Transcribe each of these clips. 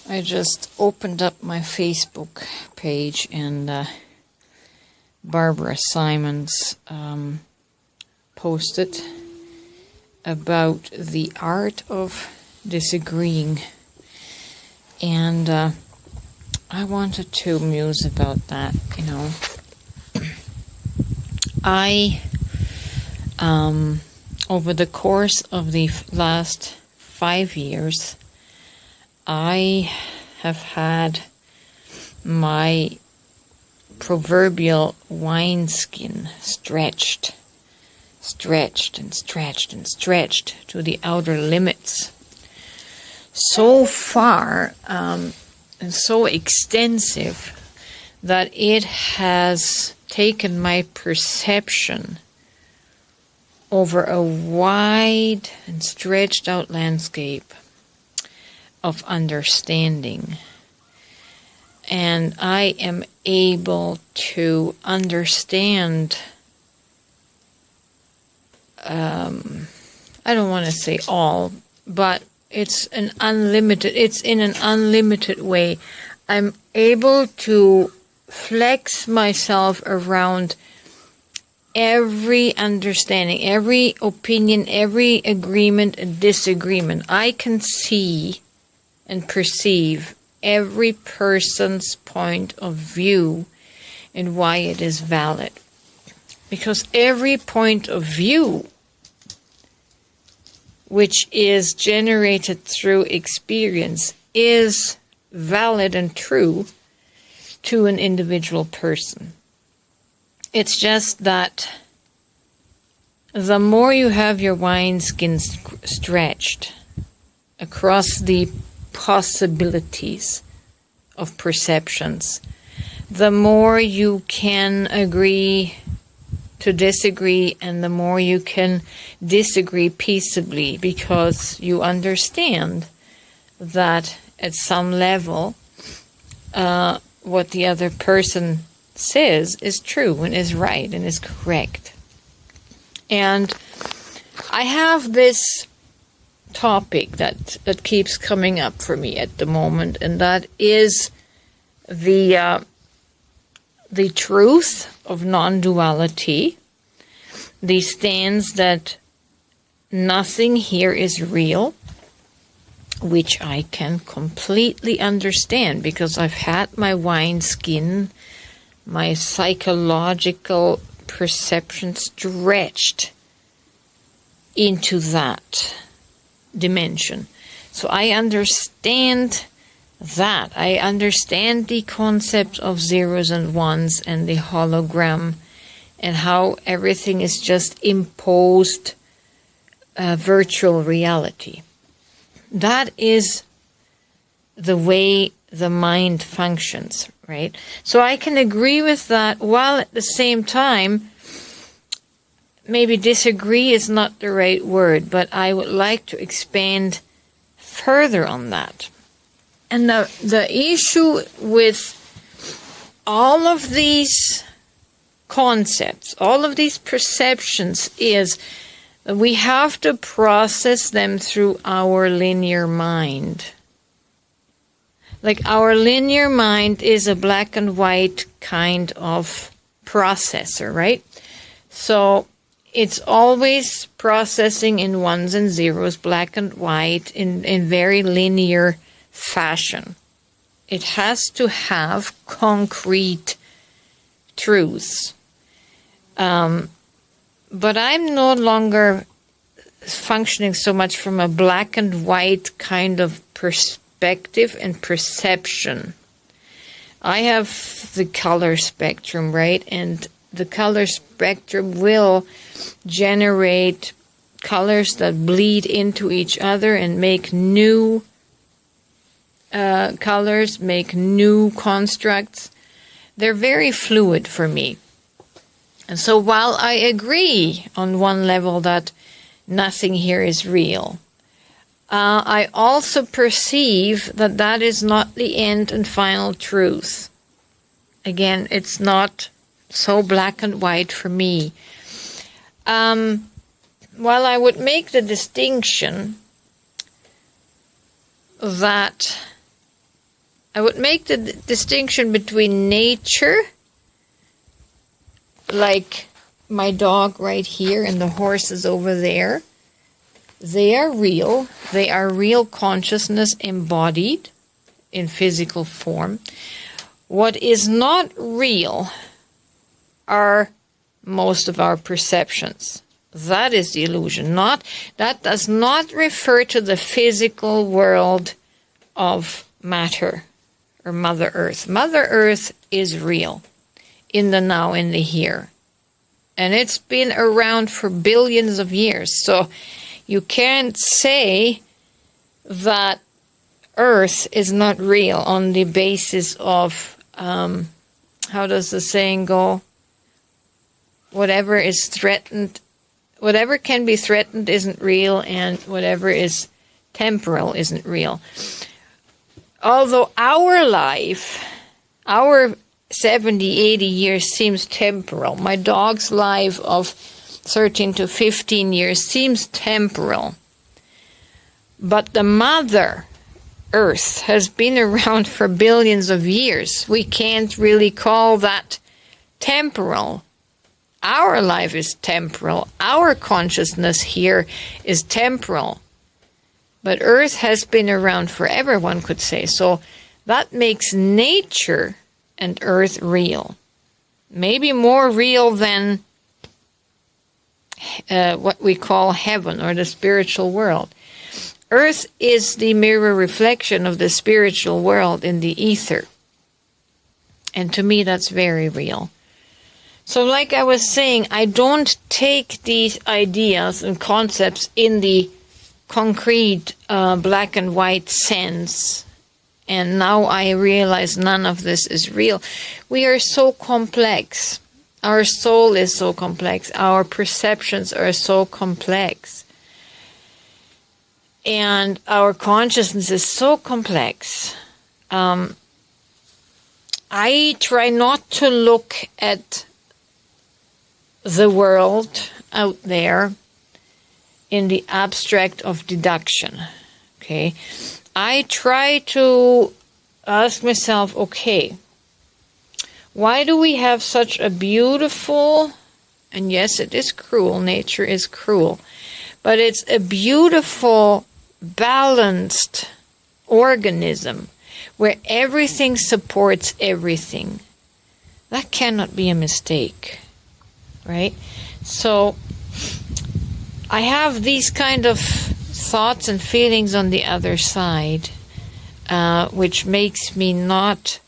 I just opened up my Facebook page and Barbara Simons posted about the art of disagreeing, and I wanted to muse about that. I over the course of the last 5 years, I have had my proverbial wineskin stretched and stretched to the outer limits. So far and so extensive that it has taken my perception over a wide and stretched out landscape of understanding. And I am able to understand, I don't want to say all, but it's in an unlimited way. I'm able to flex myself around every understanding, every opinion, every agreement and disagreement. I can see and perceive every person's point of view and why it is valid. Because every point of view which is generated through experience is valid and true to an individual person. It's just that the more you have your wineskin stretched across the possibilities of perceptions, the more you can agree to disagree, and the more you can disagree peaceably, because you understand that at some level what the other person says is true and is right and is correct. And I have this topic that keeps coming up for me at the moment, and that is the truth of non-duality, the stance that nothing here is real, which I can completely understand because I've had my wineskin, my psychological perception stretched into that dimension. So I understand that. I understand the concept of zeros and ones and the hologram and how everything is just imposed virtual reality. That is the way the mind functions, right? So I can agree with that, while at the same time, maybe disagree is not the right word, but I would like to expand further on that. And the issue with all of these concepts, all of these perceptions, is that we have to process them through our linear mind. Like, our linear mind is a black and white kind of processor, right? So it's always processing in ones and zeros, black and white, in very linear fashion. It has to have concrete truths. But I'm no longer functioning so much from a black and white kind of perspective and perception. I have the color spectrum, right? And the color spectrum will generate colors that bleed into each other and make new colors, make new constructs. They're very fluid for me. And so while I agree on one level that nothing here is real, I also perceive that that is not the end and final truth. Again, it's not so black and white for me. While I would make the distinction that I would make the distinction between nature, like my dog right here and the horses over there. They are real. They are real consciousness embodied in physical form. What is not real are most of our perceptions. That is the illusion. That does not refer to the physical world of matter or Mother Earth. Mother Earth is real in the now, in the here. And it's been around for billions of years. So you can't say that Earth is not real on the basis of, how does the saying go? Whatever is threatened, whatever can be threatened isn't real, and whatever is temporal isn't real. Although our life, our 70, 80 years seems temporal. My dog's life of 13 to 15 years seems temporal. But the Mother Earth has been around for billions of years. We can't really call that temporal. Our life is temporal. Our consciousness here is temporal. But Earth has been around forever, one could say. So that makes nature and Earth real. Maybe more real than what we call heaven or the spiritual world. Earth is the mirror reflection of the spiritual world in the ether. And to me, that's very real. So like I was saying, I don't take these ideas and concepts in the concrete black and white sense. And now I realize none of this is real. We are so complex. Our soul is so complex. Our perceptions are so complex. And our consciousness is so complex. I try not to look at the world out there in the abstract of deduction. Okay? I try to ask myself, okay, why do we have such a beautiful, and yes, it is cruel, nature is cruel, but it's a beautiful, balanced organism where everything supports everything. That cannot be a mistake, right? So I have these kind of thoughts and feelings on the other side, which makes me not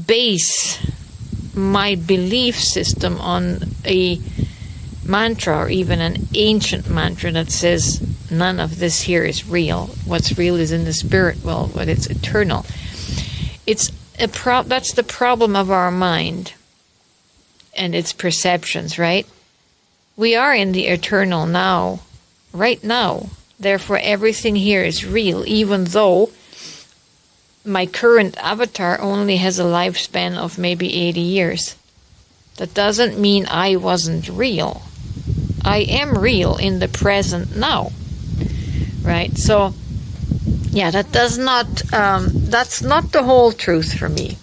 base my belief system on a mantra or even an ancient mantra that says none of this here is real. What's real is in the spirit world, but it's eternal. It's that's the problem of our mind and its perceptions, right? We are in the eternal now, right now. Therefore, everything here is real, even though my current avatar only has a lifespan of maybe 80 years. That doesn't mean I wasn't real. I am real in the present now, right? So, yeah, that does not, that's not the whole truth for me.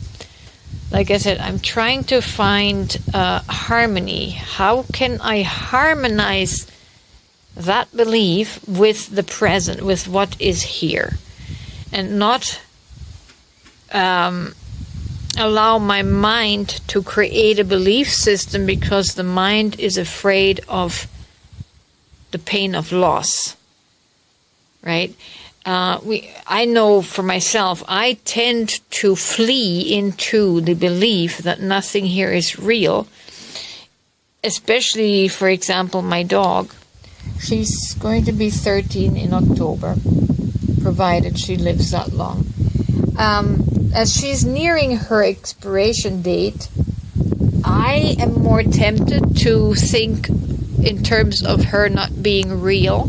Like I said, I'm trying to find harmony. How can I harmonize that belief with the present, with what is here, and not allow my mind to create a belief system because the mind is afraid of the pain of loss, right? I know for myself, I tend to flee into the belief that nothing here is real, especially, for example, my dog. She's going to be 13 in October, provided she lives that long. As she's nearing her expiration date, I am more tempted to think in terms of her not being real,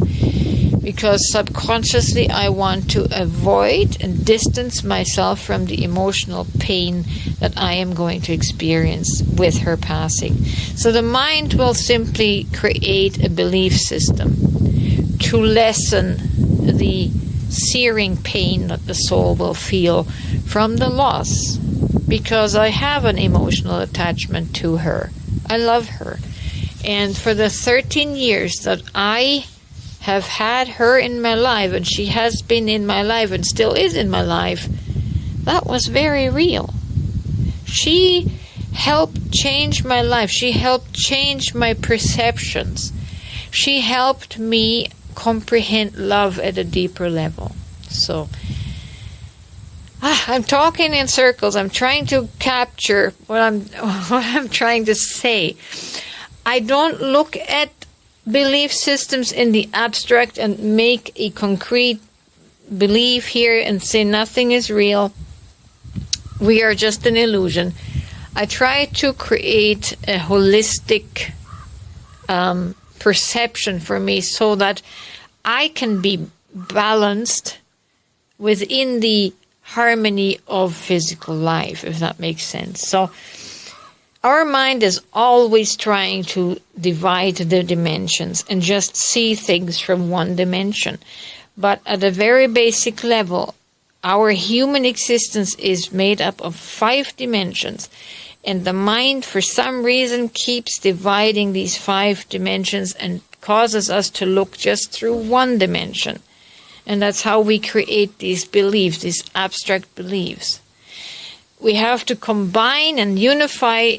because subconsciously I want to avoid and distance myself from the emotional pain that I am going to experience with her passing. So the mind will simply create a belief system to lessen the searing pain that the soul will feel from the loss, because I have an emotional attachment to her. I love her. And for the 13 years that I have had her in my life, and she has been in my life and still is in my life, that was very real. She helped change my life. She helped change my perceptions. She helped me comprehend love at a deeper level. So, I'm talking in circles. I'm trying to capture what I'm trying to say. I don't look at belief systems in the abstract and make a concrete belief here and say nothing is real. We are just an illusion. I try to create a holistic perception for me so that I can be balanced within the harmony of physical life, if that makes sense. So our mind is always trying to divide the dimensions and just see things from one dimension. But at a very basic level, our human existence is made up of 5 dimensions. And the mind, for some reason, keeps dividing these 5 dimensions and causes us to look just through one dimension. And that's how we create these beliefs, these abstract beliefs. We have to combine and unify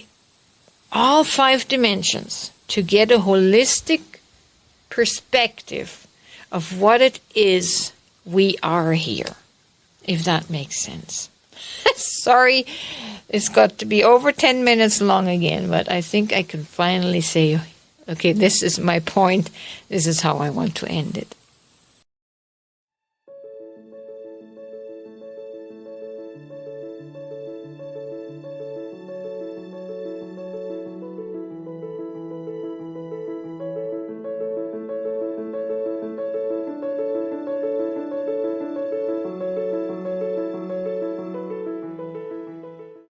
all 5 dimensions to get a holistic perspective of what it is we are here, if that makes sense. Sorry, it's got to be over 10 minutes long again, but I think I can finally say, okay, this is my point. This is how I want to end it.